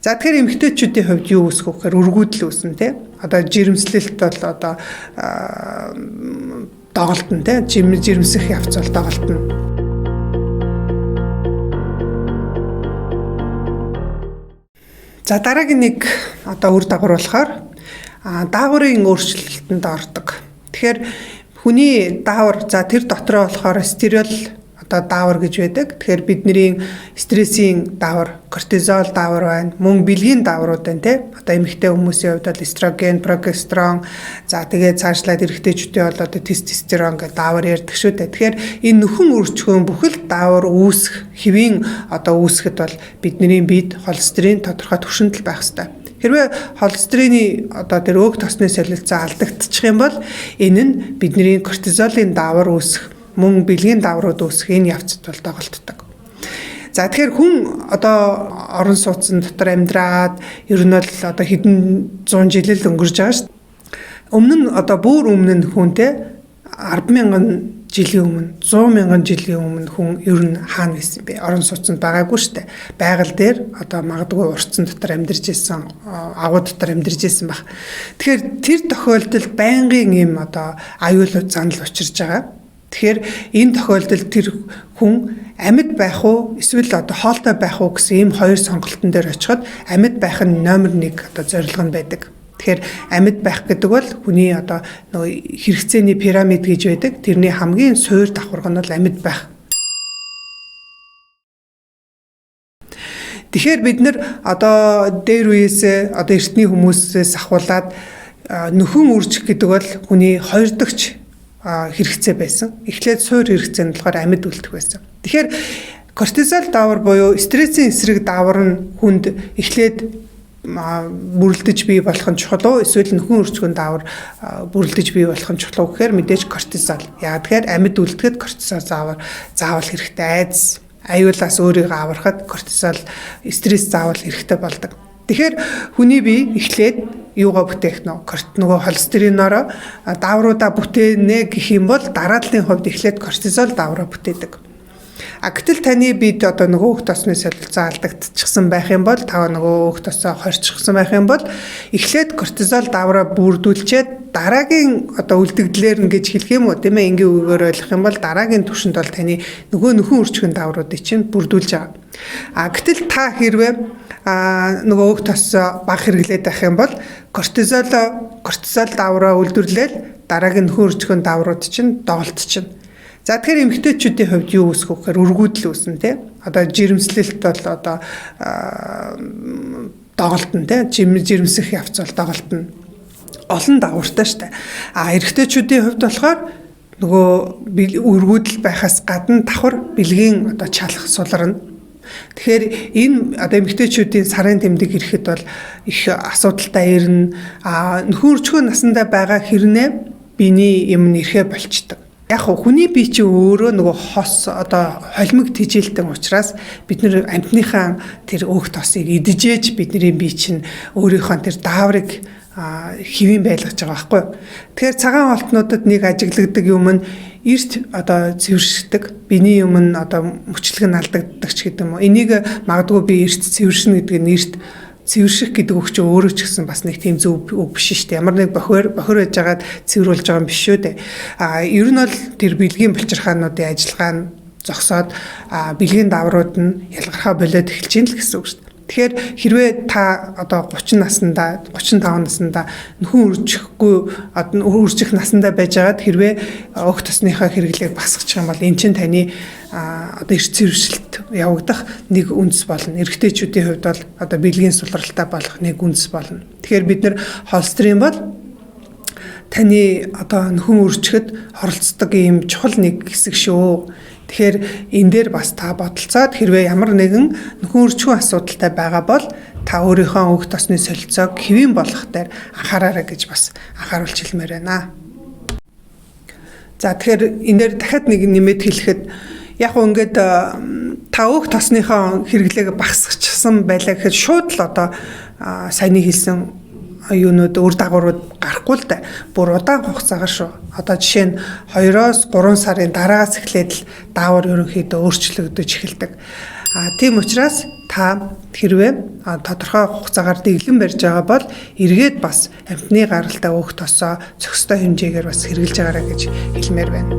За тэгэхээр эмэгтэйчүүдийн хувьд юу үүсэх вэ гэхээр өргүүдэл үүснэ тий. Одоо жирэмслэлт бол одоо доголдно тий. Жирэмсэх явц бол доголдно. За дараагийн нэг одоо үр дагавар болохоор дааврын өөрчлөлтөнд ордог. Тэгэхээр хүний даавар за тэр дотроо болохоор стереол одоо даавар гэж байдаг. Тэгэхээр бидний стрессийн даавар, кортизол даавар байна. Мөн бэлгийн дааврууд байна тий. Одоо эмэгтэй хүмүүсийн хувьд бол эстроген, прогестерон, за тэгээд цаашлаад эрэгтэйчүүдийн бол одоо тестостерон гэдэг даавар ярьдаг шүү дээ. Тэгэхээр энэ нөхөн үржихүүн бүхэл даавар үүсэх, хэвийн одоо үүсгэхэд бол бидний биед холестерин тодорхой түвшиндэл байх ёстой. Хэрвээ холестерины одоо тэр өг тосны солилцоо алдагдчих юм бол энэ нь бидний кортизолын даавар үүсэх, мөн бэлгийн дааврууд үүсэх энэ явцад бол доголддог. За тэгэхээр хүн одоо орон сууцсан дотор амьдраад ер нь бол одоо хэдэн 100 жил өнгөрч байгаа шүү дээ. Өмнө нь одоо бүр өмнө нь хүнтэй 10,000 жилийн өмнө 100,000 жилийн өмнө хүн ер нь хаана байсан бэ? Орон сууцнд байгаагүй шүү дээ. Байгаль дээр одоо магадгүй уртсан дотор амьдарч ирсэн, агуу дотор амьдарч ирсэн баг. Тэгэхээр тэр тохиолдолд байнгын юм одоо аюулууд занал учирж байгаа. Тэгэхээр энэ тохиолдолд тэр хүн амьд байх уу эсвэл одоо хоолтой байх уу гэсэн ийм хоёр сонголтын дээр очиход амьд байх нь номер 1 одоо зорилго нь байдаг. Тэгэхээр амьд байх гэдэг бол хүний одоо нөгөө хэрэгцээний пирамид гэж байдаг. Тэрний хамгийн суур давхарга нь бол амьд байх. Тэгэхээр бид нар одоо дээр үеэс одоо эртний хүмүүсээс ахуулаад нөхөн үржих гэдэг бол хүний хоёр дахь хэрэгцээ байсан. Эхлээд суур хэрэгцээ нь болохоор амьд үлдэх байсан. Тэгэхээр кортизол даавар буюу стрессийн эсрэг даавар нь хүнд эхлээд бүрлдэж бий болох нь чухал уу эсвэл нөхөн үржихүүн даавар бүрлдэж бий болох нь чухал уу гэхээр мэдээж кортизол. Яг тэгэхээр амьд үлдэхэд кортизол заавал хэрэгтэй. Айдас аюулаас өөрийгөө аврахад кортизол стресс заавал хэрэгтэй болдог. Тэгэхээр хүний бие эхлээд юугаа бүтээх нөгөө холестериноор даавруудаа бүтээнэ гэх юм бол дарааллын хувьд эхлээд кортизол даавраа бүтээдэг. Гэтэл таны биед одоо нөгөө өөх тосны солилцоо алдагдчихсан байх юм бол тав нөгөө өөх тосоо хорчихсан байх юм бол эхлээд кортизол даавраа бүрдүүлчихэд дараагийн одоо үлдэгдлэр нь гэж хэлэх юм уу тийм ээ энгийн үгээр ойлгох юм бол дараагийн түвшинд бол таны нөгөө нөхөн үржихүүн даавруудыг чинь бүрдүүлж байгаа. Гэтэл та хэрвээ нөгөө өөх тос баг хэрэглээд байх юм бол кортизол даавраа үлдвэрлээл дараагийн нөхөн үржихүүн дааврууд чинь доголдчихно. За тэгэхээр эмэгтэйчүүдийн хувьд юу үүсэх вэ гэхээр өргүүдэл үүснэ тий. Одоо жирэмслэлт бол одоо доголдно тий. Жирэмсэх явц бол доголдно. Олон давартай штэ. Эрэгтэйчүүдийн хувьд болохоор нөгөө өргүүдэл байхаас гадна давхар бэлгийн одоо чалах суларна. Тэгэхээр энэ одоо эмэгтэйчүүдийн сарын тэмдэг ирэхэд бол их асуудалтай ирнэ. Нөхөн үржихүүн насандаа байгаа хэрнээ биений юм нэрхээ болчдөг. Яг хүний бие чинь өөрөө нөгөө хос одоо холимог тижээлтэн учраас бид нэр амьтныхаа тэр өөх тосыг идэж бидний бие чинь өөрийнхөө тэр дааврыг хэвийн байлгаж байгаа байхгүй. Тэгэхээр цагаан олтнуудад нэг ажиглагддаг юм нь эрт одоо цэвэршдэг. Биений юм нь одоо мөчлөг нь алдагддаг ч гэдэг юм уу. Энийг магадгүй би эрт цэвэршнэ гэдэг нь эрт цэвэрших гэдэг үг чинь өөрөө ч гэсэн бас нэг тийм зөв үг биш шүү дээ. Ямар нэг бохир байж байгаад цэвэрлж байгаа юм биш шүү дээ. Ер нь бол тэр бэлгийн булчирхаануудын ажиллагаа нь зогсоод бэлгийн даврууд нь ялгархаа болоод эхэлж ийн л гэсэн үг шүү дээ. Тэгэхээр хэрвээ та одоо 30 наснда 35 наснда нөхөн үржих наснда байж байгаад хэрвээ өөх тосныхаа хэрэглээг басгачих юм бол эн чинь таны одоо эрт цэвэршилт явагдах нэг үндэс болно. Эрэгтэйчүүдийн хувьд бол одоо бэлгийн сулралтай болох нэг үндэс болно. Тэгэхээр бид нар холестерин бол таны одоо нөхөн үржихэд оролцдог ийм чухал нэг хэсэг шүү. Тэгэхээр энэ дээр бас та бодолцоод хэрвээ ямар нэгэн нөхөн үржихүүн асуудалтай байгаа бол та өөрийнхөө өөх тосны солилцоог хэвийн болгох дээр анхаараарай гэж бас анхааруулж хэлмээр байна. За тэгэхээр энэ дээр дахиад нэг нэмэт хэлэхэд яг ингээд та өөх тосныхоо хэрэглээг багасгачихсан байлаа гэхэд шууд л одоо саяны хэлсэн юунууд үр дагаврууд гарахгүй л да. Бүр удаан хугацаагаар шүү. Одоо жишээ нь 2-3 сарын дараагаас эхлээд л даавар ерөнхийдөө өөрчлөгдөж эхэлдэг. Тийм учраас та хэрвээ тодорхой хугацаагаар дэглэм барьж байгаа бол эргээд бас амьтны гаралтай өөх тосоо зохистой хэмжээгээр бас хэрэгжилж байгаарай гэж хэлмээр байна.